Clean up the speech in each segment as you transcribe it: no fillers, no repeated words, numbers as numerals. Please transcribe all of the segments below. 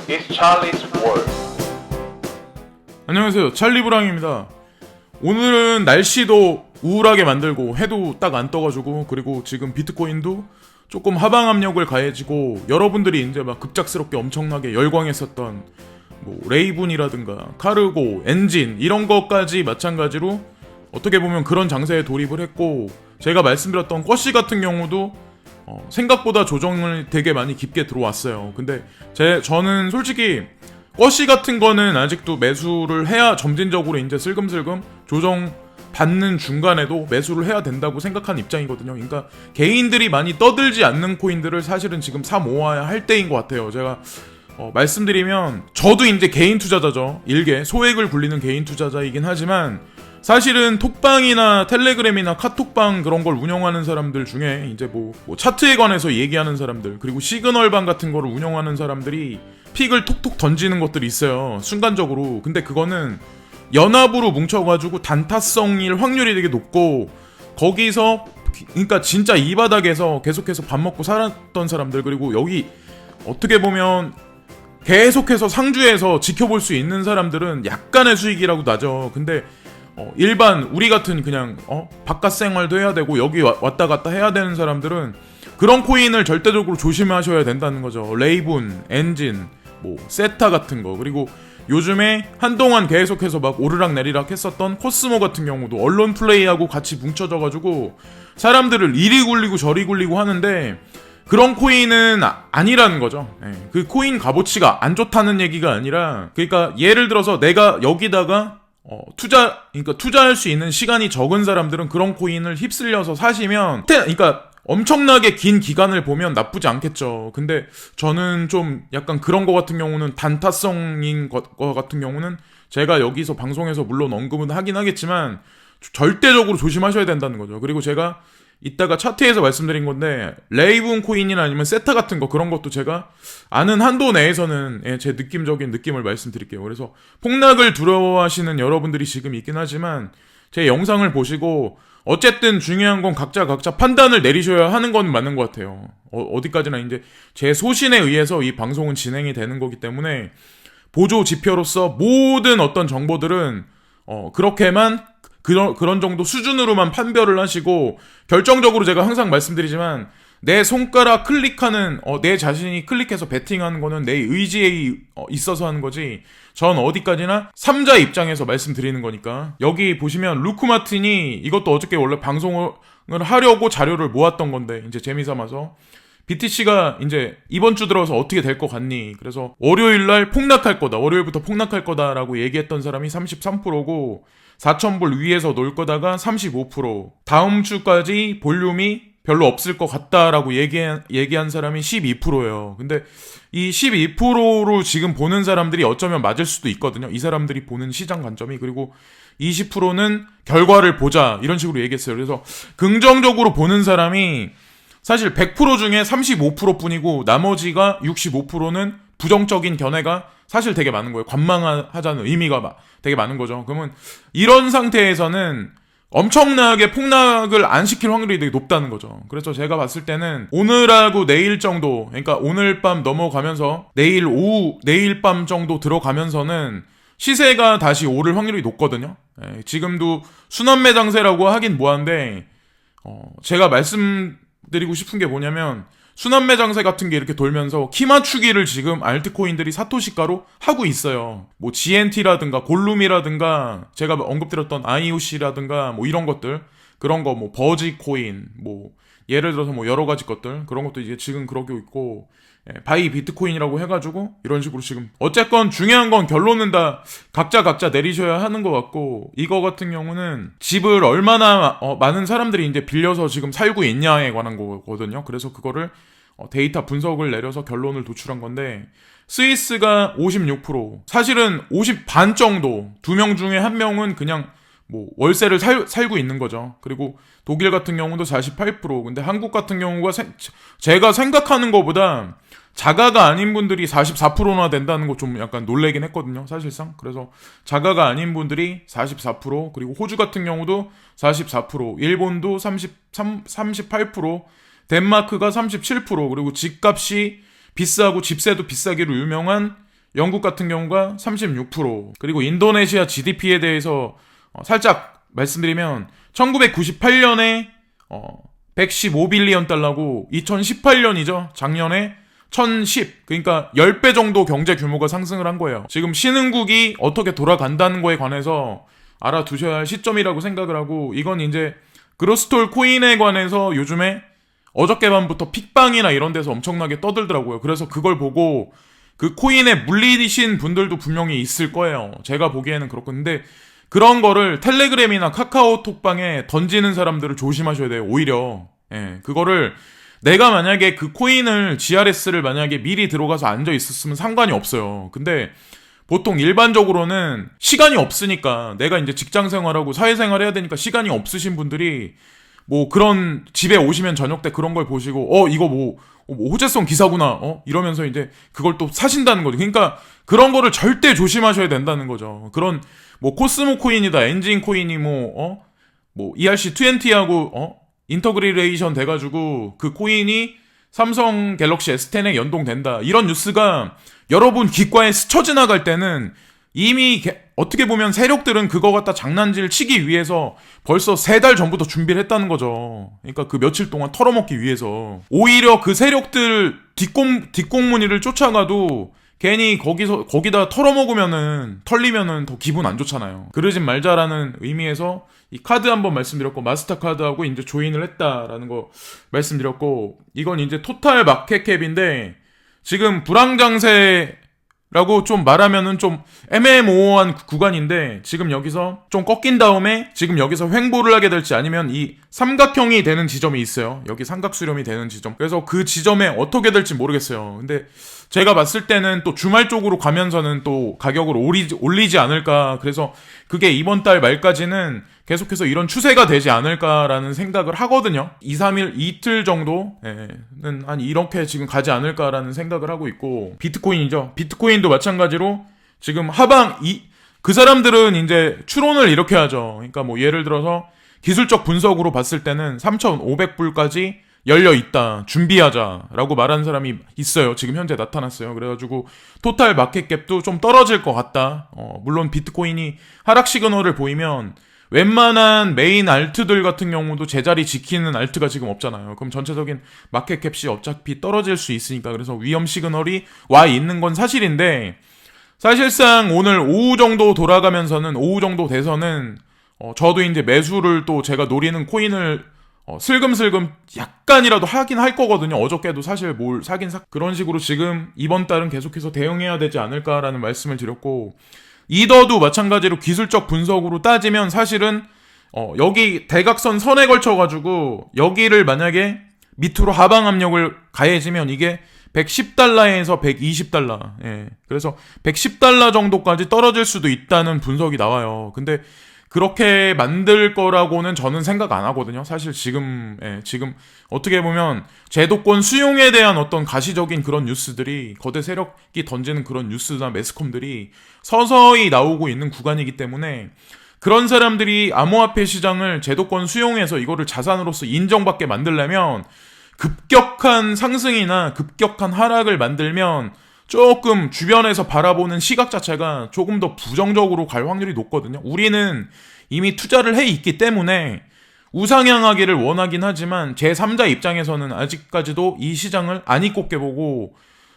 It's Charlie's World. 안녕하세요, 찰리브랑입니다. 오늘은 날씨도 우울하게 만들고 해도 딱 안 떠가지고, 그리고 지금 비트코인도 조금 하방 압력을 가해지고, 여러분들이 이제 막 급작스럽게 엄청나게 열광했었던 뭐 레이븐이라든가 카르고, 엔진 이런 것까지 마찬가지로 어떻게 보면 그런 장세에 돌입을 했고, 제가 말씀드렸던 꺼시 같은 경우도 생각보다 조정을 되게 많이 깊게 들어왔어요. 근데 저는 솔직히 꺼시 같은 거는 아직도 매수를 해야 점진적으로 이제 슬금슬금 조정 받는 중간에도 매수를 해야 된다고 생각하는 입장이거든요. 그러니까 개인들이 많이 떠들지 않는 코인들을 사실은 지금 사 모아야 할 때인 것 같아요. 제가 말씀드리면 저도 이제 개인 투자자죠. 일개 소액을 굴리는 개인 투자자이긴 하지만 사실은 톡방이나 텔레그램이나 카톡방 그런 걸 운영하는 사람들 중에 이제 뭐 차트에 관해서 얘기하는 사람들, 그리고 시그널방 같은 거를 운영하는 사람들이 픽을 톡톡 던지는 것들이 있어요, 순간적으로. 근데 그거는 연합으로 뭉쳐가지고 단타성일 확률이 되게 높고, 거기서 그러니까 진짜 이 바닥에서 계속해서 밥 먹고 살았던 사람들, 그리고 여기 어떻게 보면 계속해서 상주에서 지켜볼 수 있는 사람들은 약간의 수익이라고 나죠. 근데 일반 우리 같은 그냥 바깥 생활도 해야 되고 여기 왔다 갔다 해야 되는 사람들은 그런 코인을 절대적으로 조심하셔야 된다는 거죠. 레이븐, 엔진, 뭐 세타 같은 거, 그리고 요즘에 한동안 계속해서 막 오르락내리락 했었던 코스모 같은 경우도 언론 플레이하고 같이 뭉쳐져가지고 사람들을 이리 굴리고 저리 굴리고 하는데, 그런 코인은 아니라는 거죠. 그 코인 값어치가 안 좋다는 얘기가 아니라, 그러니까 예를 들어서 내가 여기다가 그러니까 투자할 수 있는 시간이 적은 사람들은 그런 코인을 휩쓸려서 사시면, 그러니까 엄청나게 긴 기간을 보면 나쁘지 않겠죠. 근데 저는 좀 약간 그런 거 같은 경우는 단타성인 거 같은 경우는 제가 여기서 방송에서 물론 언급은 하긴 하겠지만 절대적으로 조심하셔야 된다는 거죠. 그리고 제가 이따가 차트에서 말씀드린 건데, 레이븐 코인이나 아니면 세타 같은 거, 그런 것도 제가 아는 한도 내에서는 제 느낌적인 느낌을 말씀드릴게요. 그래서 폭락을 두려워하시는 여러분들이 지금 있긴 하지만 제 영상을 보시고 어쨌든 중요한 건 각자 판단을 내리셔야 하는 건 맞는 것 같아요. 어디까지나 이제 제 소신에 의해서 이 방송은 진행이 되는 거기 때문에 보조 지표로서 모든 어떤 정보들은 그렇게만 그런 정도 수준으로만 판별을 하시고, 결정적으로 제가 항상 말씀드리지만 내 손가락 클릭하는 내 자신이 클릭해서 베팅하는 거는 내 의지에 있어서 하는 거지, 전 어디까지나 3자 입장에서 말씀드리는 거니까. 여기 보시면 루크 마틴이 이것도 어저께 원래 방송을 하려고 자료를 모았던 건데 이제 재미삼아서 BTC가 이제 이번 주 들어서 어떻게 될 것 같니? 그래서 월요일날 폭락할 거다, 월요일부터 폭락할 거다라고 얘기했던 사람이 33%고 4,000불 위에서 놀 거다가 35%, 다음 주까지 볼륨이 별로 없을 것 같다라고 얘기한 사람이 12%예요. 근데 이 12%로 지금 보는 사람들이 어쩌면 맞을 수도 있거든요. 이 사람들이 보는 시장 관점이. 그리고 20%는 결과를 보자, 이런 식으로 얘기했어요. 그래서 긍정적으로 보는 사람이 사실 100% 중에 35% 뿐이고 나머지가 65%는 부정적인 견해가 사실 되게 많은 거예요. 관망하자는 의미가 되게 많은 거죠. 그러면 이런 상태에서는 엄청나게 폭락을 안 시킬 확률이 되게 높다는 거죠. 그래서 제가 봤을 때는 오늘하고 내일 정도, 그러니까 오늘 밤 넘어가면서 내일 오후, 내일 밤 정도 들어가면서는 시세가 다시 오를 확률이 높거든요. 지금도 순환매장세라고 하긴 뭐한데, 제가 말씀드리고 싶은 게 뭐냐면, 순환매장세 같은 게 이렇게 돌면서 키 맞추기를 지금 알트코인들이 사토시가로 하고 있어요. 뭐 GNT라든가 골룸이라든가 제가 언급드렸던 IOC라든가 뭐 이런 것들, 그런 거 뭐 버지코인, 뭐 예를 들어서 뭐 여러 가지 것들, 그런 것도 이제 지금 그러고 있고, 바이 비트코인이라고 해가지고 이런 식으로 지금, 어쨌건 중요한 건 결론은 다 각자 내리셔야 하는 것 같고, 이거 같은 경우는 집을 얼마나 많은 사람들이 이제 빌려서 지금 살고 있냐에 관한 거거든요. 그래서 그거를 데이터 분석을 내려서 결론을 도출한 건데, 스위스가 56%, 사실은 50 반 정도, 2명 중에 1명은 그냥 뭐 월세를 살고 있는 거죠. 그리고 독일 같은 경우도 48%. 근데 한국 같은 경우가 제가 생각하는 것보다 자가가 아닌 분들이 44%나 된다는 거 좀 약간 놀래긴 했거든요, 사실상. 그래서 자가가 아닌 분들이 44%, 그리고 호주 같은 경우도 44%, 일본도 38%, 덴마크가 37%, 그리고 집값이 비싸고 집세도 비싸기로 유명한 영국 같은 경우가 36%. 그리고 인도네시아 GDP에 대해서 살짝 말씀드리면 1998년에 115빌리언 달러고 2018년이죠. 작년에 1010. 그러니까 10배 정도 경제 규모가 상승을 한 거예요. 지금 신흥국이 어떻게 돌아간다는 거에 관해서 알아두셔야 할 시점이라고 생각을 하고, 이건 이제 그로스톨 코인에 관해서 요즘에 어저께 밤부터 픽방이나 이런 데서 엄청나게 떠들더라고요. 그래서 그걸 보고 그 코인에 물리신 분들도 분명히 있을 거예요. 제가 보기에는 그렇고. 근데 그런 거를 텔레그램이나 카카오톡방에 던지는 사람들을 조심하셔야 돼요. 오히려. 예, 그거를 내가 만약에 그 코인을 GRS를 만약에 미리 들어가서 앉아 있었으면 상관이 없어요. 근데 보통 일반적으로는 시간이 없으니까, 내가 이제 직장 생활하고 사회생활 해야 되니까 시간이 없으신 분들이 뭐 그런 집에 오시면 저녁 때 그런 걸 보시고 이거 뭐 호재성 기사구나 이러면서 이제 그걸 또 사신다는 거죠. 그러니까 그런 거를 절대 조심하셔야 된다는 거죠. 그런 뭐 코스모 코인이다, 엔진 코인이 뭐 ERC20하고 인터그레이션 돼가지고 그 코인이 삼성 갤럭시 S10에 연동된다, 이런 뉴스가 여러분 귓가에 스쳐 지나갈 때는 이미 어떻게 보면 세력들은 그거 갖다 장난질 치기 위해서 벌써 3달 전부터 준비를 했다는 거죠. 그러니까 그 며칠 동안 털어먹기 위해서. 오히려 그 세력들 뒷공무니를 쫓아가도 괜히 거기다 털리면은 더 기분 안 좋잖아요. 그러진 말자라는 의미에서 이 카드 한번 말씀드렸고, 마스터카드하고 이제 조인을 했다라는 거 말씀드렸고, 이건 이제 토탈 마켓캡인데 지금 불황장세 라고 좀 말하면은 좀 애매모호한 구간인데, 지금 여기서 좀 꺾인 다음에 지금 여기서 횡보를 하게 될지 아니면 이 삼각형이 되는 지점이 있어요. 여기 삼각수렴이 되는 지점. 그래서 그 지점에 어떻게 될지 모르겠어요. 근데 제가 봤을 때는 또 주말 쪽으로 가면서는 또 가격을 올리지 않을까. 그래서 그게 이번 달 말까지는 계속해서 이런 추세가 되지 않을까라는 생각을 하거든요. 2, 3일, 이틀 정도는 한 이렇게 지금 가지 않을까라는 생각을 하고 있고, 비트코인이죠. 비트코인도 마찬가지로 지금 그 사람들은 이제 추론을 이렇게 하죠. 그러니까 뭐 예를 들어서 기술적 분석으로 봤을 때는 3,500불까지 열려있다, 준비하자라고 말하는 사람이 있어요. 지금 현재 나타났어요. 그래가지고 토탈 마켓캡도 좀 떨어질 것 같다. 물론 비트코인이 하락 시그널을 보이면 웬만한 메인 알트들 같은 경우도 제자리 지키는 알트가 지금 없잖아요. 그럼 전체적인 마켓캡이 어차피 떨어질 수 있으니까, 그래서 위험 시그널이 와 있는 건 사실인데, 사실상 오늘 오후 정도 돌아가면서는, 오후 정도 돼서는 저도 이제 매수를 또 제가 노리는 코인을 슬금슬금 약간이라도 하긴 할 거거든요. 어저께도 사실 뭘 그런 식으로 지금 이번 달은 계속해서 대응해야 되지 않을까라는 말씀을 드렸고, 이더도 마찬가지로 기술적 분석으로 따지면 사실은 여기 대각선 선에 걸쳐가지고 여기를 만약에 밑으로 하방 압력을 가해지면 이게 110달러에서 120달러. 예. 그래서 110달러 정도까지 떨어질 수도 있다는 분석이 나와요. 근데 그렇게 만들 거라고는 저는 생각 안 하거든요. 사실 지금 어떻게 보면 제도권 수용에 대한 어떤 가시적인 그런 뉴스들이, 거대 세력이 던지는 그런 뉴스나 매스컴들이 서서히 나오고 있는 구간이기 때문에, 그런 사람들이 암호화폐 시장을 제도권 수용해서 이거를 자산으로서 인정받게 만들려면 급격한 상승이나 급격한 하락을 만들면 조금 주변에서 바라보는 시각 자체가 조금 더 부정적으로 갈 확률이 높거든요. 우리는 이미 투자를 해 있기 때문에 우상향하기를 원하긴 하지만 제3자 입장에서는 아직까지도 이 시장을 안 이꼽게 보고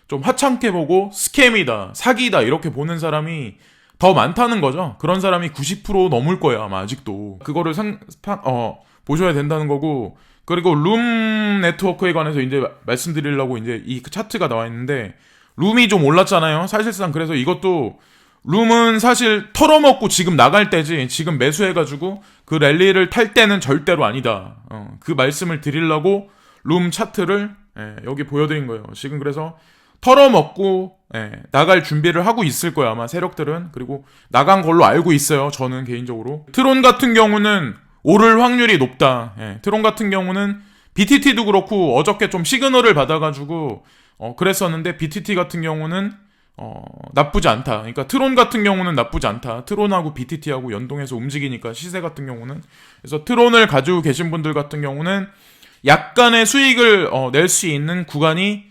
좀 하찮게 보고 스캠이다, 사기다 이렇게 보는 사람이 더 많다는 거죠. 그런 사람이 90% 넘을 거예요, 아마 아직도. 그거를 보셔야 된다는 거고, 그리고 룸 네트워크에 관해서 이제 말씀드리려고 이제 이 차트가 나와 있는데, 룸이 좀 올랐잖아요. 사실상 그래서 이것도 룸은 사실 털어먹고 지금 나갈 때지, 지금 매수해가지고 그 랠리를 탈 때는 절대로 아니다. 그 말씀을 드리려고 룸 차트를 여기 보여드린 거예요. 지금 그래서 털어먹고 나갈 준비를 하고 있을 거예요, 아마 세력들은. 그리고 나간 걸로 알고 있어요, 저는 개인적으로. 트론 같은 경우는 오를 확률이 높다. 트론 같은 경우는 BTT도 그렇고 어저께 좀 시그널을 받아가지고 그랬었는데, BTT 같은 경우는 나쁘지 않다. 그러니까 트론 같은 경우는 나쁘지 않다. 트론하고 BTT하고 연동해서 움직이니까, 시세 같은 경우는. 그래서 트론을 가지고 계신 분들 같은 경우는 약간의 수익을 낼 수 있는 구간이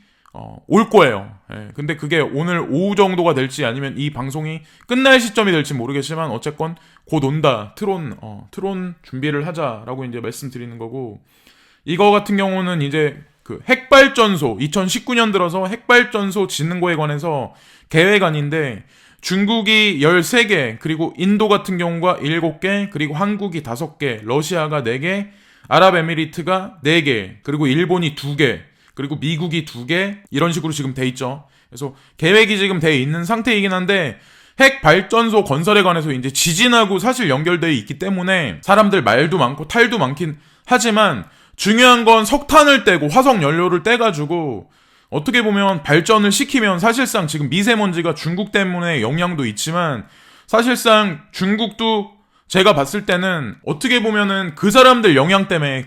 올 거예요. 예, 근데 그게 오늘 오후 정도가 될지 아니면 이 방송이 끝날 시점이 될지 모르겠지만 어쨌건 곧 온다. 트론 준비를 하자라고 이제 말씀드리는 거고, 이거 같은 경우는 이제 그 핵발전소 2019년 들어서 핵발전소 짓는 거에 관해서 계획안인데, 중국이 13개, 그리고 인도 같은 경우가 7개, 그리고 한국이 5개, 러시아가 4개, 아랍에미리트가 4개, 그리고 일본이 2개, 그리고 미국이 2개, 이런 식으로 지금 돼 있죠. 그래서 계획이 지금 돼 있는 상태이긴 한데, 핵 발전소 건설에 관해서 이제 지진하고 사실 연결되어 있기 때문에 사람들 말도 많고 탈도 많긴 하지만, 중요한 건 석탄을 떼고 화석 연료를 떼가지고 어떻게 보면 발전을 시키면 사실상 지금 미세먼지가 중국 때문에 영향도 있지만, 사실상 중국도 제가 봤을 때는 어떻게 보면은 그 사람들 영향 때문에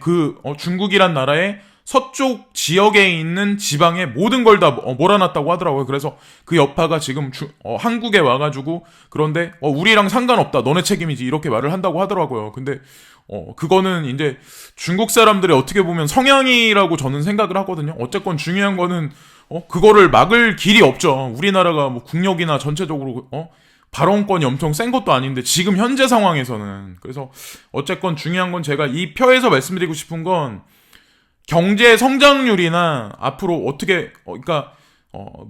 중국이란 나라의 서쪽 지역에 있는 지방에 모든 걸 다 몰아놨다고 하더라고요. 그래서 그 여파가 지금 한국에 와가지고, 그런데 우리랑 상관없다, 너네 책임이지, 이렇게 말을 한다고 하더라고요. 근데 그거는 이제 중국 사람들의 어떻게 보면 성향이라고 저는 생각을 하거든요. 어쨌건 중요한 거는 그거를 막을 길이 없죠. 우리나라가 뭐 국력이나 전체적으로 발언권이 엄청 센 것도 아닌데 지금 현재 상황에서는. 그래서 어쨌건 중요한 건, 제가 이 표에서 말씀드리고 싶은 건, 경제 성장률이나 앞으로 어떻게 그러니까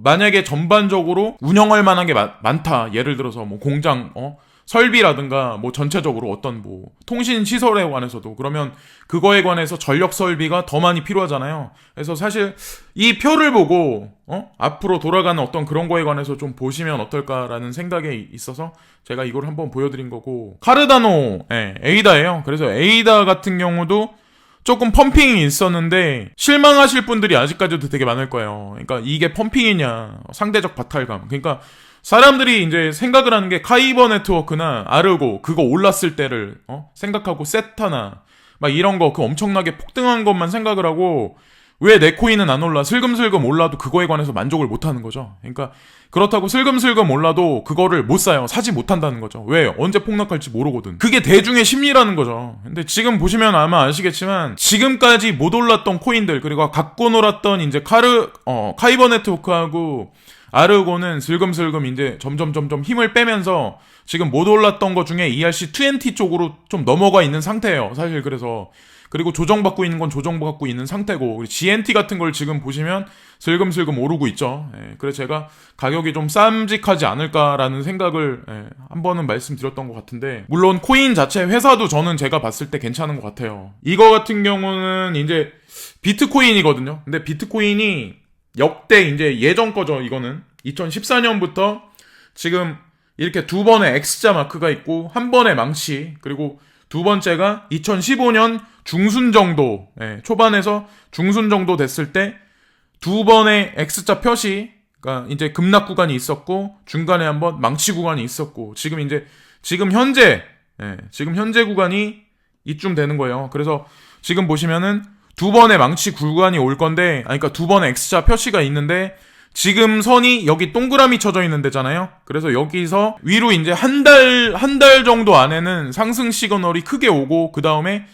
만약에 전반적으로 운영할 만한 게 많다. 예를 들어서 뭐 공장 설비라든가 뭐 전체적으로 어떤 뭐 통신 시설에 관해서도, 그러면 그거에 관해서 전력 설비가 더 많이 필요하잖아요. 그래서 사실 이 표를 보고 앞으로 돌아가는 어떤 그런 거에 관해서 좀 보시면 어떨까라는 생각에 있어서 제가 이걸 한번 보여드린 거고, 카르다노 에이다예요. 그래서 에이다 같은 경우도 조금 펌핑이 있었는데 실망하실 분들이 아직까지도 되게 많을 거예요. 그러니까 이게 펌핑이냐, 상대적 박탈감. 그러니까 사람들이 이제 생각을 하는 게 카이버 네트워크나 아르고 그거 올랐을 때를 생각하고, 세타나 막 이런 거 그 엄청나게 폭등한 것만 생각을 하고, 왜 내 코인은 안 올라? 슬금슬금 올라도 그거에 관해서 만족을 못 하는 거죠. 그러니까 그렇다고 슬금슬금 올라도 그거를 못 사요. 사지 못한다는 거죠. 왜? 언제 폭락할지 모르거든. 그게 대중의 심리라는 거죠. 근데 지금 보시면 아마 아시겠지만, 지금까지 못 올랐던 코인들, 그리고 갖고 놀았던 이제 카이버 네트워크하고 아르고는 슬금슬금 이제 점점 힘을 빼면서 지금 못 올랐던 것 중에 ERC20 쪽으로 좀 넘어가 있는 상태예요. 사실 그래서. 그리고 조정받고 있는 건 조정받고 있는 상태고, GNT 같은 걸 지금 보시면 슬금슬금 오르고 있죠. 그래서 제가 가격이 좀 쌈직하지 않을까라는 생각을 한 번은 말씀드렸던 것 같은데, 물론 코인 자체 회사도 저는 제가 봤을 때 괜찮은 것 같아요. 이거 같은 경우는 이제 비트코인이거든요. 근데 비트코인이 역대 이제 예전 거죠. 이거는 2014년부터 지금 이렇게 두 번의 X자 마크가 있고, 한 번의 망치, 그리고 두 번째가 2015년 중순 정도, 초반에서 중순 정도 됐을 때 두 번의 X자 표시가 이제 급락 구간이 있었고, 중간에 한번 망치 구간이 있었고, 지금 현재 구간이 이쯤 되는 거예요. 그래서 지금 보시면은 두 번의 망치 구간이 올 건데, 그러니까 두 번의 X자 표시가 있는데, 지금 선이 여기 동그라미 쳐져 있는 데잖아요. 그래서 여기서 위로 이제 한 달 정도 안에는 상승 시그널이 크게 오고, 그 다음에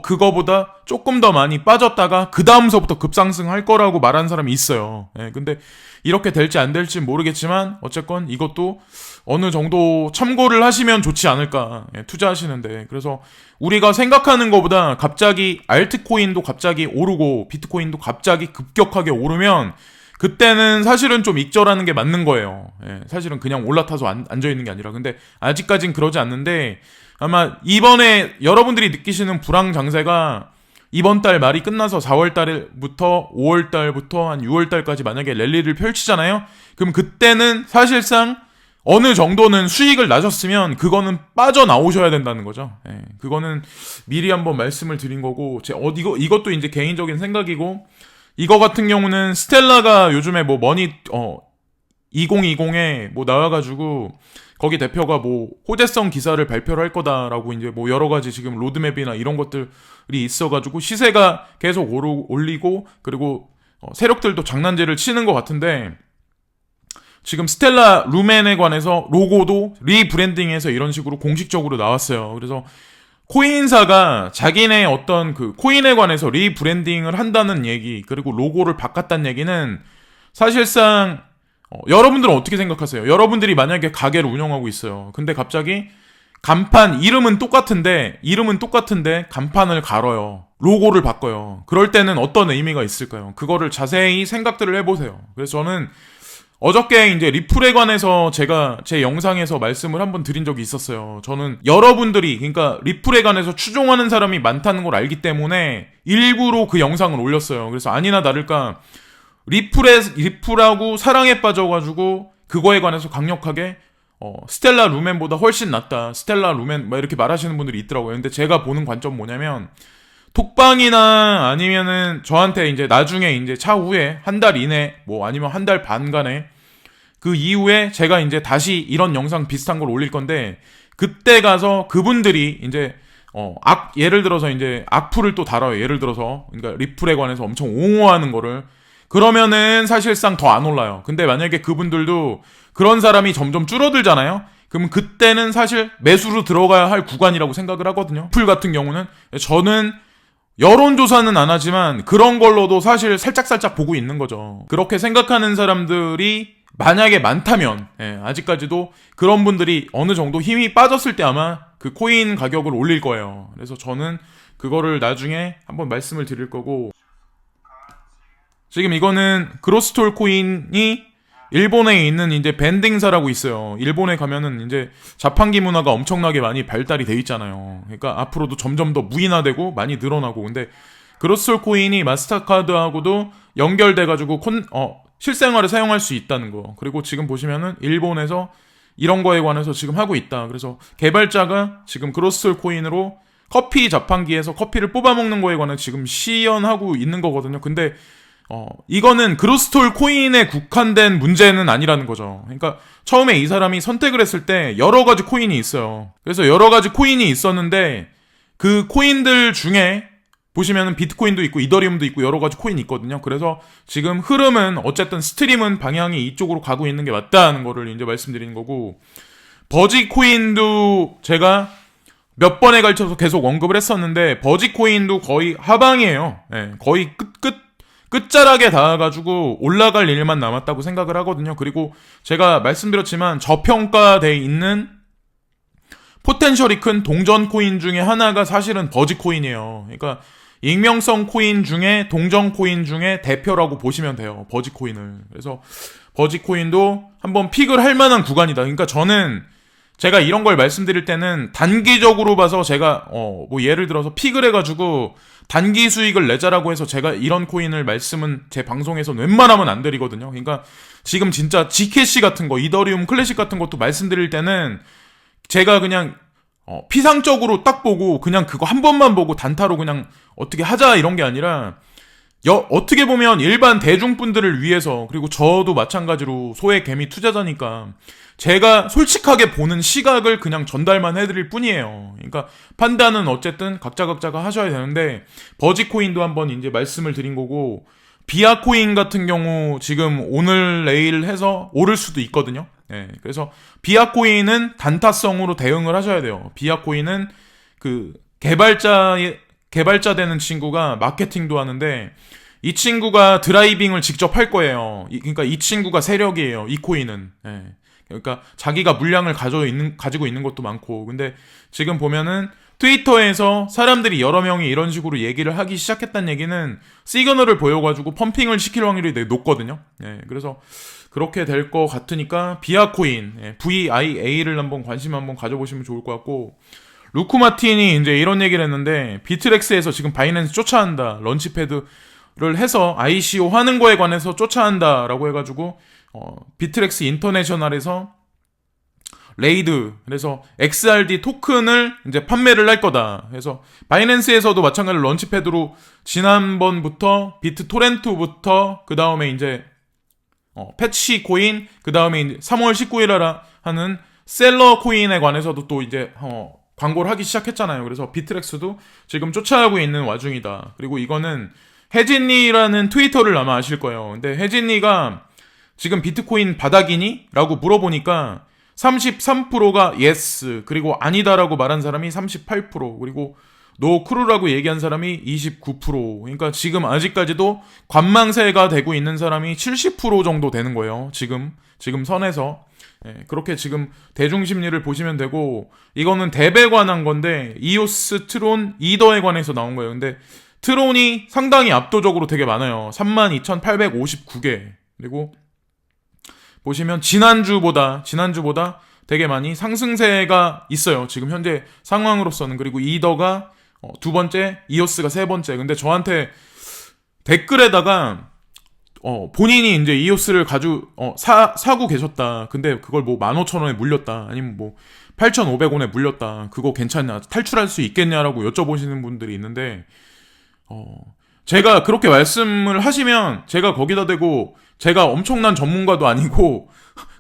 그거보다 조금 더 많이 빠졌다가 그 다음서부터 급상승할 거라고 말한 사람이 있어요. 근데 이렇게 될지 안 될지 모르겠지만 어쨌건 이것도 어느 정도 참고를 하시면 좋지 않을까, 투자하시는데. 그래서 우리가 생각하는 것보다 갑자기 알트코인도 갑자기 오르고 비트코인도 갑자기 급격하게 오르면 그때는 사실은 좀 익절하는 게 맞는 거예요. 사실은 그냥 올라타서 앉아있는 게 아니라. 근데 아직까진 그러지 않는데, 아마 이번에 여러분들이 느끼시는 불황 장세가 이번 달 말이 끝나서 4월 달부터 5월 달부터 한 6월 달까지 만약에 랠리를 펼치잖아요. 그럼 그때는 사실상 어느 정도는 수익을 나셨으면 그거는 빠져나오셔야 된다는 거죠. 그거는 미리 한번 말씀을 드린 거고, 이것도 이제 개인적인 생각이고, 이거 같은 경우는 스텔라가 요즘에 뭐 2020에 뭐 나와가지고 거기 대표가 뭐 호재성 기사를 발표를 할 거다라고 이제 뭐 여러 가지 지금 로드맵이나 이런 것들이 있어가지고 시세가 계속 올리고, 그리고 세력들도 장난질을 치는 것 같은데, 지금 스텔라 루멘에 관해서 로고도 리브랜딩해서 이런 식으로 공식적으로 나왔어요. 그래서 코인사가 자기네 어떤 그 코인에 관해서 리브랜딩을 한다는 얘기, 그리고 로고를 바꿨다는 얘기는 사실상 여러분들은 어떻게 생각하세요? 여러분들이 만약에 가게를 운영하고 있어요. 근데 갑자기 간판 이름은 똑같은데 간판을 갈아요. 로고를 바꿔요. 그럴 때는 어떤 의미가 있을까요? 그거를 자세히 생각들을 해보세요. 그래서 저는 어저께 이제 리플에 관해서 제가 제 영상에서 말씀을 한번 드린 적이 있었어요. 저는 여러분들이, 그러니까 리플에 관해서 추종하는 사람이 많다는 걸 알기 때문에 일부러 그 영상을 올렸어요. 그래서 아니나 다를까 리플하고 사랑에 빠져가지고 그거에 관해서 강력하게 스텔라 루멘보다 훨씬 낫다. 스텔라 루멘 막 이렇게 말하시는 분들이 있더라고요. 근데 제가 보는 관점은 뭐냐면, 톡방이나 아니면은 저한테 이제 나중에 이제 차후에 한 달 이내 뭐 아니면 한 달 반간에 그 이후에 제가 이제 다시 이런 영상 비슷한 걸 올릴 건데, 그때 가서 그분들이 이제 예를 들어서 이제 악플을 또 달아요. 예를 들어서 그러니까 리플에 관해서 엄청 옹호하는 거를. 그러면은 사실상 더 안 올라요. 근데 만약에 그분들도 그런 사람이 점점 줄어들잖아요. 그러면 그때는 사실 매수로 들어가야 할 구간이라고 생각을 하거든요. 풀 같은 경우는 저는 여론조사는 안 하지만 그런 걸로도 사실 살짝살짝 보고 있는 거죠. 그렇게 생각하는 사람들이 만약에 많다면, 아직까지도 그런 분들이 어느 정도 힘이 빠졌을 때 아마 그 코인 가격을 올릴 거예요. 그래서 저는 그거를 나중에 한번 말씀을 드릴 거고, 지금 이거는 그로스톨 코인이 일본에 있는 이제 밴딩사라고 있어요. 일본에 가면은 이제 자판기 문화가 엄청나게 많이 발달이 돼 있잖아요. 그러니까 앞으로도 점점 더 무인화되고 많이 늘어나고. 근데 그로스톨 코인이 마스터카드하고도 연결돼가지고 실생활에 사용할 수 있다는 거. 그리고 지금 보시면은 일본에서 이런 거에 관해서 지금 하고 있다. 그래서 개발자가 지금 그로스톨 코인으로 커피 자판기에서 커피를 뽑아먹는 거에 관해 지금 시연하고 있는 거거든요. 근데 이거는 그로스톨 코인에 국한된 문제는 아니라는 거죠. 그러니까 처음에 이 사람이 선택을 했을 때 여러 가지 코인이 있어요. 그래서 여러 가지 코인이 있었는데 그 코인들 중에 보시면은 비트코인도 있고 이더리움도 있고 여러 가지 코인이 있거든요. 그래서 지금 흐름은 어쨌든 스트림은 방향이 이쪽으로 가고 있는 게 맞다는 거를 이제 말씀드리는 거고, 버지코인도 제가 몇 번에 걸쳐서 계속 언급을 했었는데 버지코인도 거의 하방이에요. 거의 끝자락에 닿아가지고 올라갈 일만 남았다고 생각을 하거든요. 그리고 제가 말씀드렸지만 저평가돼 있는 포텐셜이 큰 동전 코인 중에 하나가 사실은 버지코인이에요. 그러니까 익명성 코인 중에 동전 코인 중에 대표라고 보시면 돼요. 버지코인을. 그래서 버지코인도 한번 픽을 할 만한 구간이다. 그러니까 저는 제가 이런 걸 말씀드릴 때는 단기적으로 봐서 제가 뭐 예를 들어서 픽을 해가지고 단기 수익을 내자라고 해서 제가 이런 코인을 말씀은 제 방송에서 웬만하면 안 드리거든요. 그러니까 지금 진짜 G캐시 같은 거, 이더리움 클래식 같은 것도 말씀드릴 때는 제가 그냥 피상적으로 딱 보고 그냥 그거 한 번만 보고 단타로 그냥 어떻게 하자 이런 게 아니라 어떻게 보면 일반 대중분들을 위해서, 그리고 저도 마찬가지로 소액 개미 투자자니까 제가 솔직하게 보는 시각을 그냥 전달만 해드릴 뿐이에요. 그러니까 판단은 어쨌든 각자가 하셔야 되는데, 버지코인도 한번 이제 말씀을 드린 거고, 비아코인 같은 경우 지금 오늘 내일 해서 오를 수도 있거든요. 그래서 비아코인은 단타성으로 대응을 하셔야 돼요. 비아코인은 그 개발자 되는 친구가 마케팅도 하는데, 이 친구가 드라이빙을 직접 할 거예요. 그러니까 이 친구가 세력이에요. 이 코인은. 그러니까 자기가 물량을 가지고 있는 것도 많고. 근데 지금 보면은 트위터에서 사람들이 여러 명이 이런 식으로 얘기를 하기 시작했다는 얘기는 시그널을 보여가지고 펌핑을 시킬 확률이 되게 높거든요. 그래서 그렇게 될 것 같으니까 비아코인, VIA를 관심 한번 가져보시면 좋을 것 같고, 루크 마틴이 이제 이런 얘기를 했는데, 비트렉스에서 지금 바이낸스 쫓아한다, 런치패드를 해서 ICO 하는 거에 관해서 쫓아한다라고 해가지고 비트렉스 인터내셔널에서 레이드, 그래서 XRD 토큰을 이제 판매를 할 거다. 그래서 바이낸스에서도 마찬가지로 런치패드로 지난번부터 비트토렌트부터 그 다음에 이제 패치 코인, 그 다음에 이제 3월 19일에 하는 셀러 코인에 관해서도 또 이제 광고를 하기 시작했잖아요. 그래서 비트렉스도 지금 쫓아가고 있는 와중이다. 그리고 이거는 혜진이라는 트위터를 아마 아실 거예요. 근데 혜진이가 지금 비트코인 바닥이니? 라고 물어보니까 33%가 yes, 그리고 아니다라고 말한 사람이 38%, 그리고 노크루라고 얘기한 사람이 29%. 그러니까 지금 아직까지도 관망세가 되고 있는 사람이 70% 정도 되는 거예요. 지금 선에서. 그렇게 지금 대중심리를 보시면 되고, 이거는 덱에 관한 건데 이오스, 트론, 이더에 관해서 나온 거예요. 근데 트론이 상당히 압도적으로 되게 많아요. 32,859개. 그리고 보시면 지난주보다 되게 많이 상승세가 있어요. 지금 현재 상황으로서는. 그리고 이더가 두 번째, 이오스가 세 번째. 근데 저한테 댓글에다가 본인이 이제 이오스를 사고 계셨다. 근데 그걸 뭐 15,000원에 물렸다. 아니면 뭐 8,500원에 물렸다. 그거 괜찮냐? 탈출할 수 있겠냐라고 여쭤보시는 분들이 있는데, 제가 그렇게 말씀을 하시면 제가 거기다 대고, 제가 엄청난 전문가도 아니고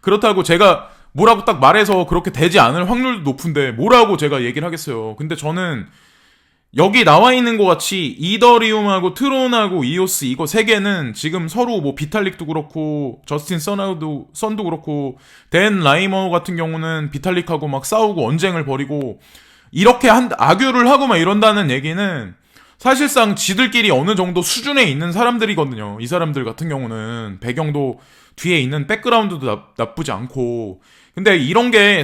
그렇다고 제가 뭐라고 딱 말해서 그렇게 되지 않을 확률도 높은데 뭐라고 제가 얘기를 하겠어요. 근데 저는 여기 나와 있는 것 같이 이더리움하고 트론하고 이오스 이거 세 개는 지금 서로 뭐 비탈릭도 그렇고 저스틴 선도 그렇고 댄 라이머 같은 경우는 비탈릭하고 막 싸우고 언쟁을 벌이고 이렇게 악유를 하고 막 이런다는 얘기는 사실상 지들끼리 어느 정도 수준에 있는 사람들이거든요. 이 사람들 같은 경우는 배경도 뒤에 있는 백그라운드도 나쁘지 않고. 근데 이런 게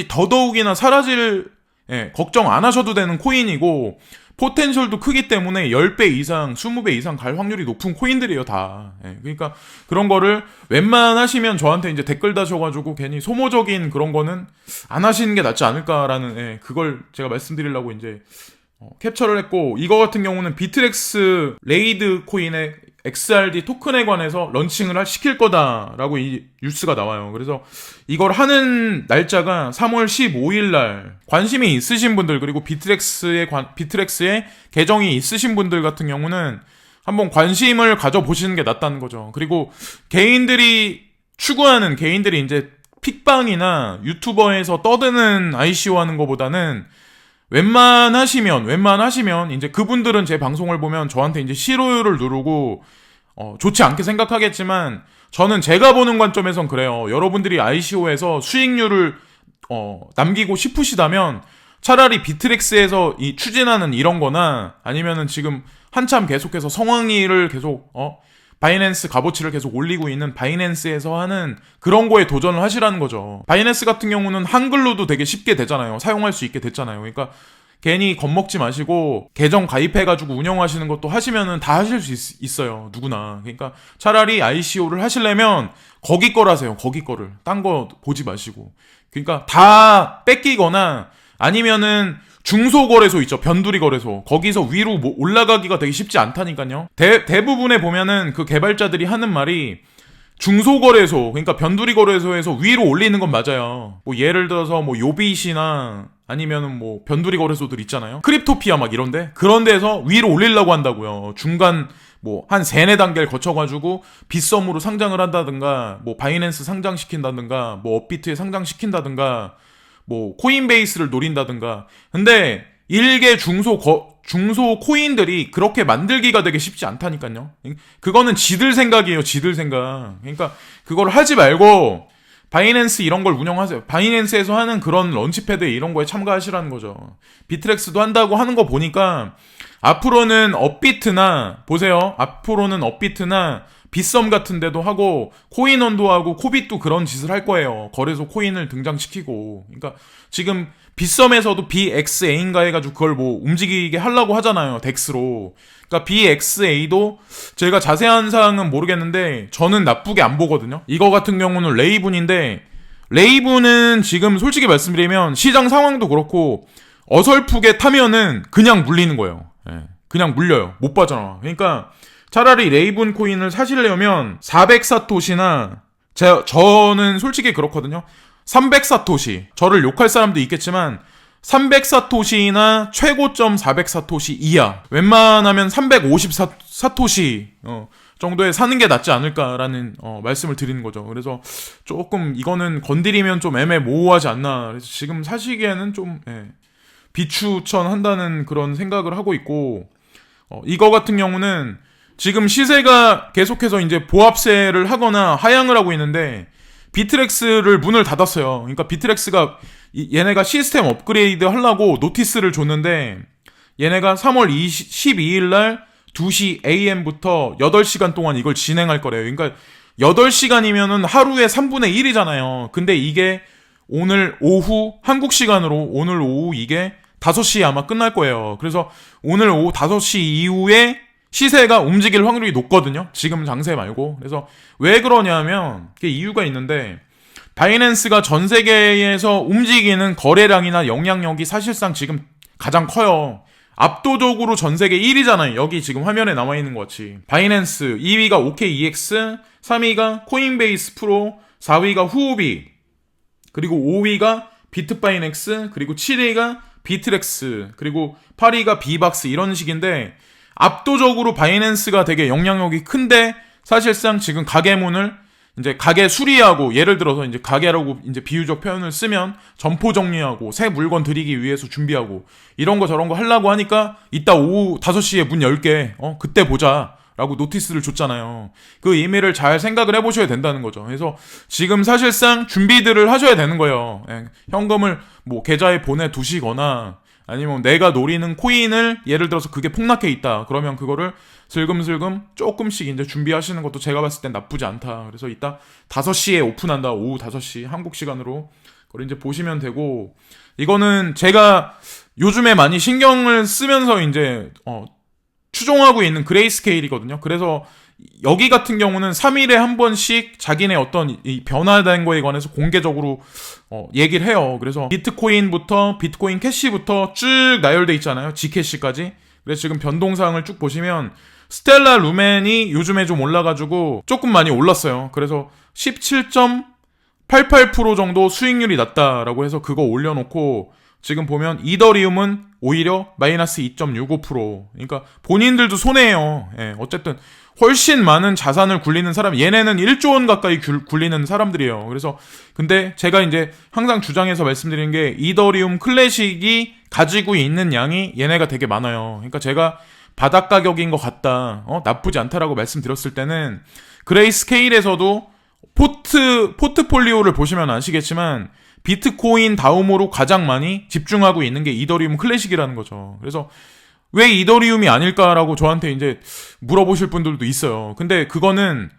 더더욱이나 사라질 걱정 안 하셔도 되는 코인이고, 포텐셜도 크기 때문에 10배 이상, 20배 이상 갈 확률이 높은 코인들이에요, 다. 그러니까 그런 거를 웬만하시면 저한테 이제 댓글 다셔가지고 괜히 소모적인 그런 거는 안 하시는 게 낫지 않을까라는, 그걸 제가 말씀드리려고 이제 캡처를 했고, 이거 같은 경우는 비트렉스 레이드 코인의 XRD 토큰에 관해서 런칭을 시킬 거다라고 이 뉴스가 나와요. 그래서 이걸 하는 날짜가 3월 15일 날, 관심이 있으신 분들, 그리고 비트렉스에 계정이 있으신 분들 같은 경우는 한번 관심을 가져보시는 게 낫다는 거죠. 그리고 개인들이 이제 픽방이나 유튜버에서 떠드는 ICO 하는 것보다는 웬만하시면 이제 그분들은 제 방송을 보면 저한테 이제 싫어요를 누르고 좋지 않게 생각하겠지만, 저는 제가 보는 관점에선 그래요. 여러분들이 ICO에서 수익률을 남기고 싶으시다면 차라리 비트렉스에서 이 추진하는 이런 거나, 아니면은 지금 한참 계속해서 성황리를 계속 바이낸스 값어치를 계속 올리고 있는 바이낸스에서 하는 그런 거에 도전을 하시라는 거죠. 바이낸스 같은 경우는 한글로도 되게 쉽게 되잖아요. 사용할 수 있게 됐잖아요. 그러니까 괜히 겁먹지 마시고 계정 가입해가지고 운영하시는 것도 하시면은 다 하실 수 있어요. 누구나. 그러니까 차라리 ICO를 하시려면 거기 거라세요. 거기 거를. 딴 거 보지 마시고. 그러니까 다 뺏기거나 아니면은 중소거래소 있죠. 변두리 거래소. 거기서 위로 올라가기가 되게 쉽지 않다니까요. 대부분에 보면은 그 개발자들이 하는 말이 중소거래소, 그러니까 변두리 거래소에서 위로 올리는 건 맞아요. 뭐 예를 들어서 뭐 요빗이나 아니면은 뭐 변두리 거래소들 있잖아요. 크립토피아 막 이런데, 그런 데서 위로 올리려고 한다고요. 중간 뭐 한 3-4단계를 거쳐가지고 빗썸으로 상장을 한다든가, 뭐 바이낸스 상장시킨다든가, 뭐 업비트에 상장시킨다든가, 뭐 코인베이스를 노린다든가. 근데 일개 중소 코인들이 그렇게 만들기가 되게 쉽지 않다니까요. 그거는 지들 생각이에요. 지들 생각. 그러니까 그걸 하지 말고 바이낸스 이런 걸 운영하세요. 바이낸스에서 하는 그런 런치패드 이런 거에 참가하시라는 거죠. 비트렉스도 한다고 하는 거 보니까 앞으로는 업비트나 빗썸 같은 데도 하고, 코인원도 하고, 코빗도 그런 짓을 할 거예요. 거래소 코인을 등장시키고. 그러니까 지금 빗썸에서도 BXA인가 해가지고 그걸 뭐 움직이게 하려고 하잖아요. 덱스로. 그러니까 BXA도 제가 자세한 사항은 모르겠는데 저는 나쁘게 안 보거든요. 이거 같은 경우는 레이븐인데, 레이븐은 지금 솔직히 말씀드리면 시장 상황도 그렇고 어설프게 타면은 그냥 물리는 거예요. 그냥 물려요. 못 빠져나와. 그러니까 차라리 레이븐 코인을 사시려면 400사토시나, 저는 솔직히 그렇거든요. 300사토시. 저를 욕할 사람도 있겠지만 300사토시나 최고점 400사토시 이하. 웬만하면 350사토시 정도에 사는 게 낫지 않을까라는 말씀을 드리는 거죠. 그래서 조금 이거는 건드리면 좀 애매모호하지 않나. 그래서 지금 사시기에는 좀 비추천한다는 그런 생각을 하고 있고, 이거 같은 경우는 지금 시세가 계속해서 이제 보합세를 하거나 하향을 하고 있는데, 비트렉스를 문을 닫았어요. 그러니까 비트렉스가 얘네가 시스템 업그레이드 하려고 노티스를 줬는데, 얘네가 3월 12일 날 2시 AM부터 8시간 동안 이걸 진행할 거래요. 그러니까 8시간이면은 하루에 3분의 1이잖아요. 근데 이게 오늘 오후 한국 시간으로 오늘 오후 이게 5시에 아마 끝날 거예요. 그래서 오늘 오후 5시 이후에 시세가 움직일 확률이 높거든요. 지금 장세 말고. 그래서 왜 그러냐면 그게 이유가 있는데 바이낸스가 전 세계에서 움직이는 거래량이나 영향력이 사실상 지금 가장 커요. 압도적으로 전 세계 1위잖아요. 여기 지금 화면에 남아있는 것 같이. 바이낸스 2위가 OKEX, 3위가 코인베이스 프로, 4위가 후오비, 그리고 5위가 비트바이넥스, 그리고 7위가 비트렉스, 그리고 8위가 비박스 이런 식인데 압도적으로 바이낸스가 되게 영향력이 큰데 사실상 지금 가게문을 이제 가게 수리하고 예를 들어서 이제 가게라고 이제 비유적 표현을 쓰면 점포 정리하고 새 물건 들이기 위해서 준비하고 이런 거 저런 거 하려고 하니까 이따 오후 5시에 문 열게 그때 보자 라고 노티스를 줬잖아요. 그 의미를 잘 생각을 해보셔야 된다는 거죠. 그래서 지금 사실상 준비들을 하셔야 되는 거예요. 현금을 뭐 계좌에 보내두시거나 아니면 내가 노리는 코인을 예를 들어서 그게 폭락해 있다. 그러면 그거를 슬금슬금 조금씩 이제 준비하시는 것도 제가 봤을 땐 나쁘지 않다. 그래서 이따 5시에 오픈한다. 오후 5시 한국 시간으로. 그걸 이제 보시면 되고 이거는 제가 요즘에 많이 신경을 쓰면서 이제 추종하고 있는 그레이스케일이거든요. 그래서 여기 같은 경우는 3일에 한 번씩 자기네 어떤 이 변화된 거에 관해서 공개적으로 얘기를 해요. 그래서 비트코인부터 비트코인 캐시부터 쭉 나열돼 있잖아요. G캐시까지. 그래서 지금 변동사항을 쭉 보시면 스텔라 루멘이 요즘에 좀 올라가지고 조금 많이 올랐어요. 그래서 17.88% 정도 수익률이 났다라고 해서 그거 올려놓고 지금 보면 이더리움은 오히려 마이너스 2.65%. 그러니까 본인들도 손해예요. 예, 어쨌든 훨씬 많은 자산을 굴리는 사람, 얘네는 1조 원 가까이 굴리는 사람들이에요. 그래서 근데 제가 이제 항상 주장해서 말씀드리는 게 이더리움 클래식이 가지고 있는 양이 얘네가 되게 많아요. 그러니까 제가 바닥 가격인 것 같다, 나쁘지 않다라고 말씀드렸을 때는 그레이스케일에서도 포트폴리오를 보시면 아시겠지만 비트코인 다음으로 가장 많이 집중하고 있는 게 이더리움 클래식이라는 거죠. 그래서 왜 이더리움이 아닐까라고 저한테 이제 물어보실 분들도 있어요. 근데 그거는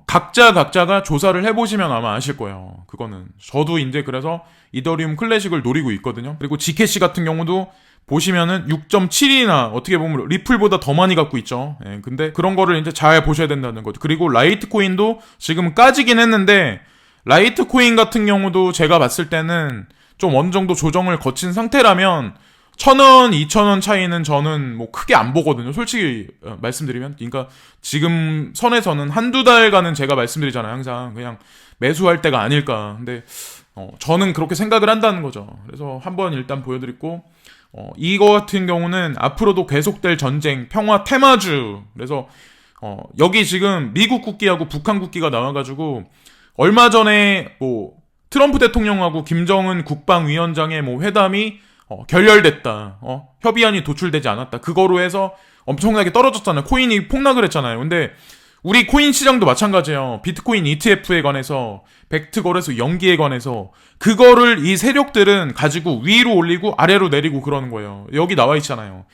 각자가 조사를 해보시면 아마 아실 거예요. 그거는 저도 이제 그래서 이더리움 클래식을 노리고 있거든요. 그리고 G캐시 같은 경우도 보시면은 6.7이나 어떻게 보면 리플보다 더 많이 갖고 있죠. 예, 근데 그런 거를 이제 잘 보셔야 된다는 거죠. 그리고 라이트코인도 지금 까지긴 했는데 라이트코인 같은 경우도 제가 봤을 때는 좀 어느 정도 조정을 거친 상태라면 1,000원, 2,000원 차이는 저는 뭐 크게 안 보거든요. 솔직히 말씀드리면. 그러니까 지금 선에서는 한두 달간은 제가 말씀드리잖아요. 항상 그냥 매수할 때가 아닐까. 근데 저는 그렇게 생각을 한다는 거죠. 그래서 한번 일단 보여드리고 이거 같은 경우는 앞으로도 계속될 전쟁, 평화 테마주. 그래서 여기 지금 미국 국기하고 북한 국기가 나와가지고 얼마 전에 뭐 트럼프 대통령하고 김정은 국방위원장의 뭐 회담이 결렬됐다. 협의안이 도출되지 않았다. 그거로 해서 엄청나게 떨어졌잖아요. 코인이 폭락을 했잖아요. 근데 우리 코인 시장도 마찬가지예요. 비트코인 ETF에 관해서 벡트 거래소 연기에 관해서 그거를 이 세력들은 가지고 위로 올리고 아래로 내리고 그러는 거예요. 여기 나와 있잖아요.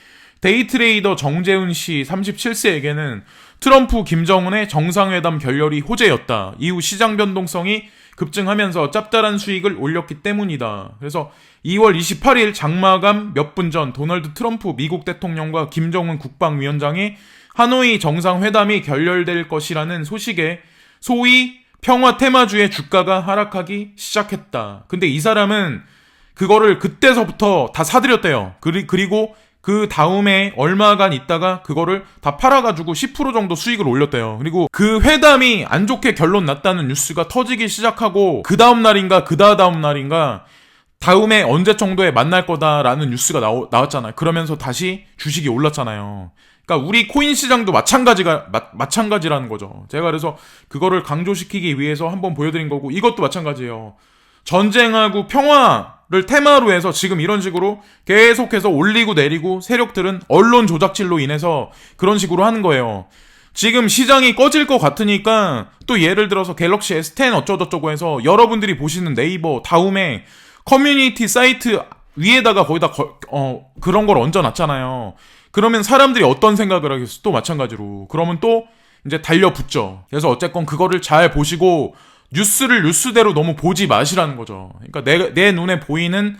데이트레이더 정재훈 씨 37세에게는 트럼프 김정은의 정상회담 결렬이 호재였다. 이후 시장 변동성이 급증하면서 짭짤한 수익을 올렸기 때문이다. 그래서 2월 28일 장마감 몇 분 전 도널드 트럼프 미국 대통령과 김정은 국방위원장이 하노이 정상회담이 결렬될 것이라는 소식에 소위 평화 테마주의 주가가 하락하기 시작했다. 근데 이 사람은 그거를 그때서부터 다 사들였대요. 그리고 그 다음에 얼마간 있다가 그거를 다 팔아가지고 10% 정도 수익을 올렸대요. 그리고 그 회담이 안 좋게 결론 났다는 뉴스가 터지기 시작하고 그 다음 날인가 그 다음 날인가 다음에 언제 정도에 만날 거다라는 뉴스가 나왔잖아요. 그러면서 다시 주식이 올랐잖아요. 그러니까 우리 코인 시장도 마찬가지라는 거죠. 제가 그래서 그거를 강조시키기 위해서 한번 보여드린 거고 이것도 마찬가지예요. 전쟁하고 평화를 테마로 해서 지금 이런 식으로 계속해서 올리고 내리고 세력들은 언론 조작질로 인해서 그런 식으로 하는 거예요. 지금 시장이 꺼질 것 같으니까 또 예를 들어서 갤럭시 S10 어쩌고저쩌고 해서 여러분들이 보시는 네이버 다음에 커뮤니티 사이트 위에다가 거기다 그런 걸 얹어놨잖아요. 그러면 사람들이 어떤 생각을 하겠어? 또 마찬가지로. 그러면 또 이제 달려붙죠. 그래서 어쨌건 그거를 잘 보시고 뉴스를 뉴스대로 너무 보지 마시라는 거죠. 그러니까 내 눈에 보이는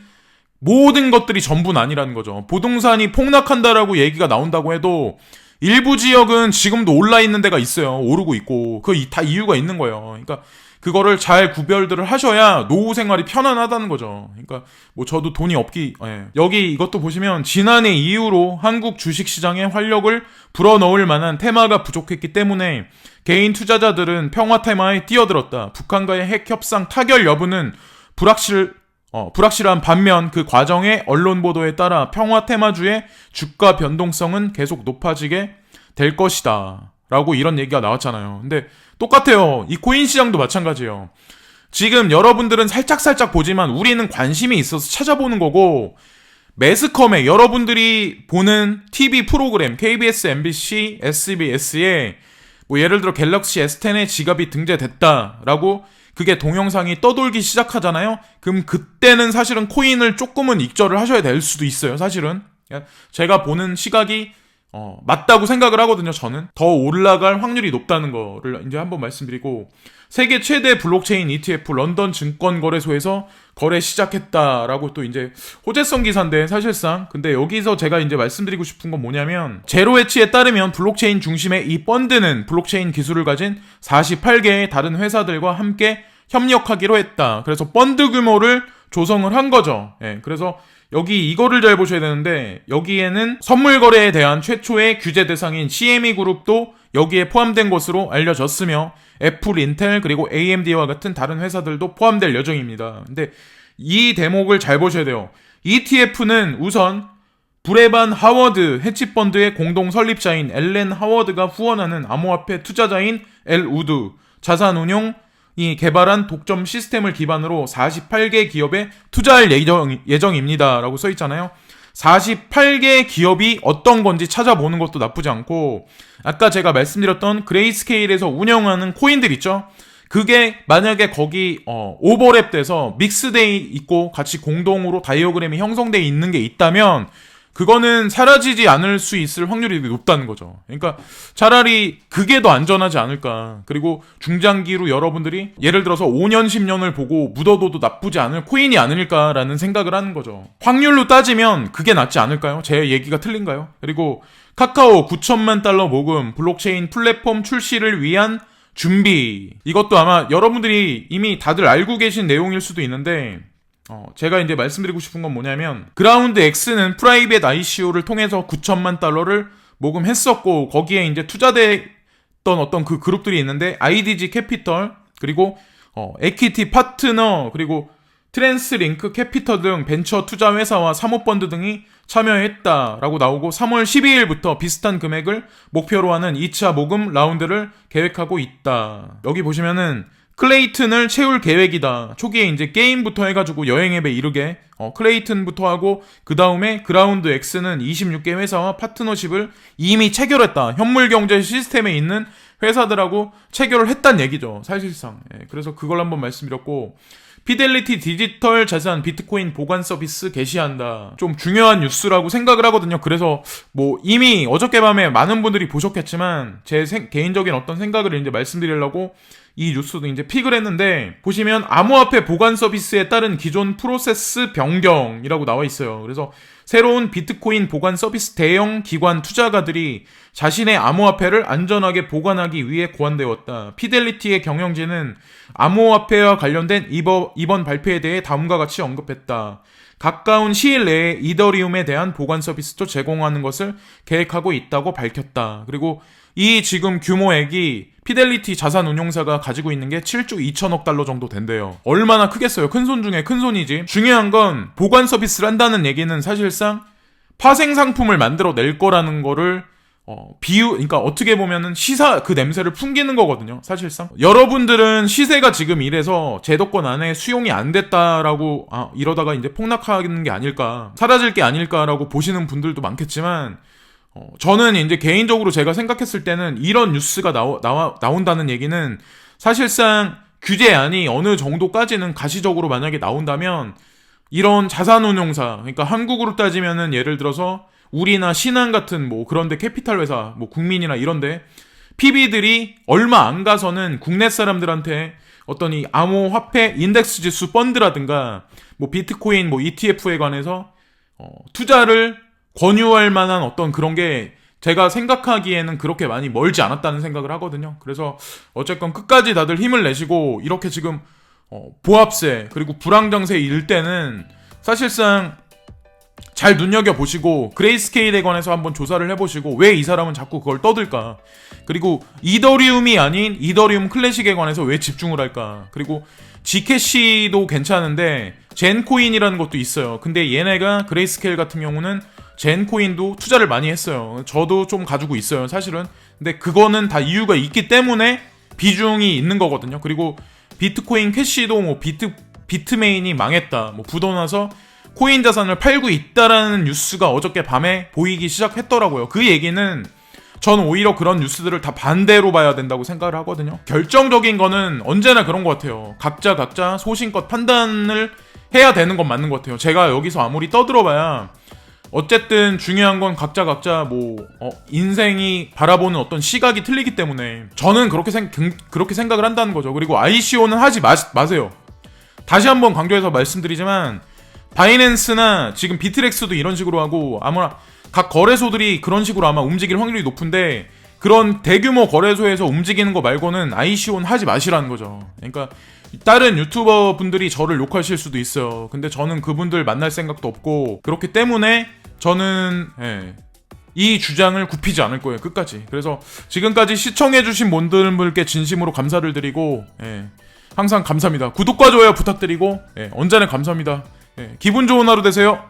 모든 것들이 전부는 아니라는 거죠. 부동산이 폭락한다라고 얘기가 나온다고 해도 일부 지역은 지금도 올라 있는 데가 있어요. 오르고 있고. 그 다 이유가 있는 거예요. 그러니까 그거를 잘 구별들을 하셔야 노후 생활이 편안하다는 거죠. 그러니까 뭐 저도 돈이 없기, 예. 여기 이것도 보시면 지난해 이후로 한국 주식시장에 활력을 불어넣을 만한 테마가 부족했기 때문에 개인 투자자들은 평화 테마에 뛰어들었다. 북한과의 핵 협상 타결 여부는 불확실한 반면 그 과정의 언론 보도에 따라 평화 테마주의 주가 변동성은 계속 높아지게 될 것이다. 라고 이런 얘기가 나왔잖아요. 근데 똑같아요. 이 코인 시장도 마찬가지예요. 지금 여러분들은 살짝 보지만 우리는 관심이 있어서 찾아보는 거고, 매스컴에 여러분들이 보는 TV 프로그램 KBS, MBC, SBS에 뭐 예를 들어 갤럭시 S10의 지갑이 등재됐다라고 그게 동영상이 떠돌기 시작하잖아요. 그럼 그때는 사실은 코인을 조금은 익절을 하셔야 될 수도 있어요. 사실은 제가 보는 시각이 맞다고 생각을 하거든요. 저는 더 올라갈 확률이 높다는 거를 이제 한번 말씀드리고, 세계 최대 블록체인 ETF 런던 증권거래소에서 거래 시작했다라고 또 이제 호재성 기사인데, 사실상 근데 여기서 제가 이제 말씀드리고 싶은 건 뭐냐면, 제로해치에 따르면 블록체인 중심의 이 펀드는 블록체인 기술을 가진 48개의 다른 회사들과 함께 협력하기로 했다. 그래서 펀드 규모를 조성을 한 거죠. 예, 그래서 여기 이거를 잘 보셔야 되는데, 여기에는 선물 거래에 대한 최초의 규제 대상인 CME 그룹도 여기에 포함된 것으로 알려졌으며, 애플, 인텔, 그리고 AMD와 같은 다른 회사들도 포함될 예정입니다. 근데 이 대목을 잘 보셔야 돼요. ETF는 우선 브레반 하워드 헤지펀드의 공동 설립자인 앨런 하워드가 후원하는 암호화폐 투자자인 엘 우드 자산운용이 개발한 독점 시스템을 기반으로 48개 기업에 투자할 예정입니다. 라고 써있잖아요. 48개 기업이 어떤 건지 찾아보는 것도 나쁘지 않고, 아까 제가 말씀드렸던 그레이스케일에서 운영하는 코인들 있죠? 그게 만약에 거기 오버랩 돼서 믹스돼 있고 같이 공동으로 다이어그램이 형성돼 있는 게 있다면 그거는 사라지지 않을 수 있을 확률이 높다는 거죠. 그러니까 차라리 그게 더 안전하지 않을까. 그리고 중장기로 여러분들이 예를 들어서 5년, 10년을 보고 묻어둬도 나쁘지 않을 코인이 아닐까라는 생각을 하는 거죠. 확률로 따지면 그게 낫지 않을까요? 제 얘기가 틀린가요? 그리고 카카오 9천만 달러 모금, 블록체인 플랫폼 출시를 위한 준비. 이것도 아마 여러분들이 이미 다들 알고 계신 내용일 수도 있는데, 제가 이제 말씀드리고 싶은 건 뭐냐면, 그라운드 X는 프라이빗 ICO를 통해서 9천만 달러를 모금했었고, 거기에 이제 투자됐던 어떤 그 그룹들이 있는데, IDG 캐피털, 그리고 에퀴티 파트너, 그리고 트랜스링크 캐피털 등 벤처 투자 회사와 사모펀드 등이 참여했다라고 나오고, 3월 12일부터 비슷한 금액을 목표로 하는 2차 모금 라운드를 계획하고 있다. 여기 보시면은 클레이튼을 채울 계획이다. 초기에 이제 게임부터 해가지고 여행앱에 이르게 클레이튼부터 하고, 그 다음에 그라운드 X는 26개 회사와 파트너십을 이미 체결했다. 현물 경제 시스템에 있는 회사들하고 체결을 했단 얘기죠. 사실상. 예, 그래서 그걸 한번 말씀드렸고, 피델리티 디지털 자산 비트코인 보관 서비스 개시한다. 좀 중요한 뉴스라고 생각을 하거든요. 그래서 뭐 이미 어저께 밤에 많은 분들이 보셨겠지만 제 개인적인 어떤 생각을 이제 말씀드리려고 이 뉴스도 이제 픽을 했는데, 보시면 암호화폐 보관 서비스에 따른 기존 프로세스 변경이라고 나와 있어요. 그래서 새로운 비트코인 보관 서비스 대형 기관 투자가들이 자신의 암호화폐를 안전하게 보관하기 위해 고안되었다. 피델리티의 경영진은 암호화폐와 관련된 이번 발표에 대해 다음과 같이 언급했다. 가까운 시일 내에 이더리움에 대한 보관 서비스도 제공하는 것을 계획하고 있다고 밝혔다. 그리고 이 지금 규모액이 피델리티 자산운용사가 가지고 있는 게 7조 2천억 달러 정도 된대요. 얼마나 크겠어요. 큰손 중에 큰손이지. 중요한 건 보관 서비스를 한다는 얘기는 사실상 파생 상품을 만들어낼 거라는 거를 그러니까 어떻게 보면은 시사 그 냄새를 풍기는 거거든요. 사실상 여러분들은 시세가 지금 이래서 제도권 안에 수용이 안 됐다라고 이러다가 이제 폭락하는 게 아닐까, 사라질 게 아닐까라고 보시는 분들도 많겠지만, 저는 이제 개인적으로 제가 생각했을 때는 이런 뉴스가 나온다는 얘기는 사실상 규제안이 어느 정도까지는 가시적으로 만약에 나온다면 이런 자산운용사, 그러니까 한국으로 따지면은 예를 들어서 우리나 신한 같은 뭐 그런데 캐피탈 회사, 뭐 국민이나 이런데 PB들이 얼마 안 가서는 국내 사람들한테 어떤 이 암호화폐 인덱스 지수 펀드라든가 뭐 비트코인 뭐 ETF에 관해서 투자를 권유할 만한 어떤 그런 게 제가 생각하기에는 그렇게 많이 멀지 않았다는 생각을 하거든요. 그래서 어쨌건 끝까지 다들 힘을 내시고 이렇게 지금 보합세 그리고 불황장세 일 때는 사실상 잘 눈여겨보시고 그레이스케일에 관해서 한번 조사를 해보시고 왜 이 사람은 자꾸 그걸 떠들까, 그리고 이더리움이 아닌 이더리움 클래식에 관해서 왜 집중을 할까, 그리고 G캐시도 괜찮은데 젠코인이라는 것도 있어요. 근데 얘네가 그레이스케일 같은 경우는 젠코인도 투자를 많이 했어요. 저도 좀 가지고 있어요 사실은. 근데 그거는 다 이유가 있기 때문에 비중이 있는 거거든요. 그리고 비트코인 캐시도 뭐 비트메인이 망했다, 뭐 부도나서 코인 자산을 팔고 있다라는 뉴스가 어저께 밤에 보이기 시작했더라고요. 그 얘기는 저는 오히려 그런 뉴스들을 다 반대로 봐야 된다고 생각을 하거든요. 결정적인 거는 언제나 그런 것 같아요. 각자 소신껏 판단을 해야 되는 건 맞는 것 같아요. 제가 여기서 아무리 떠들어봐야 어쨌든 중요한 건 각자 인생이 바라보는 어떤 시각이 틀리기 때문에 저는 그렇게 생각을 한다는 거죠. 그리고 ICO는 하지 마세요. 다시 한번 강조해서 말씀드리지만 바이낸스나 지금 비트렉스도 이런 식으로 하고 아마 각 거래소들이 그런 식으로 아마 움직일 확률이 높은데 그런 대규모 거래소에서 움직이는 거 말고는 ICO는 하지 마시라는 거죠. 그러니까 다른 유튜버 분들이 저를 욕하실 수도 있어요. 근데 저는 그분들 만날 생각도 없고 그렇기 때문에 저는 이 주장을 굽히지 않을 거예요 끝까지. 그래서 지금까지 시청해주신 분들께 진심으로 감사를 드리고 항상 감사합니다. 구독과 좋아요 부탁드리고 언제나 감사합니다. 기분 좋은 하루 되세요.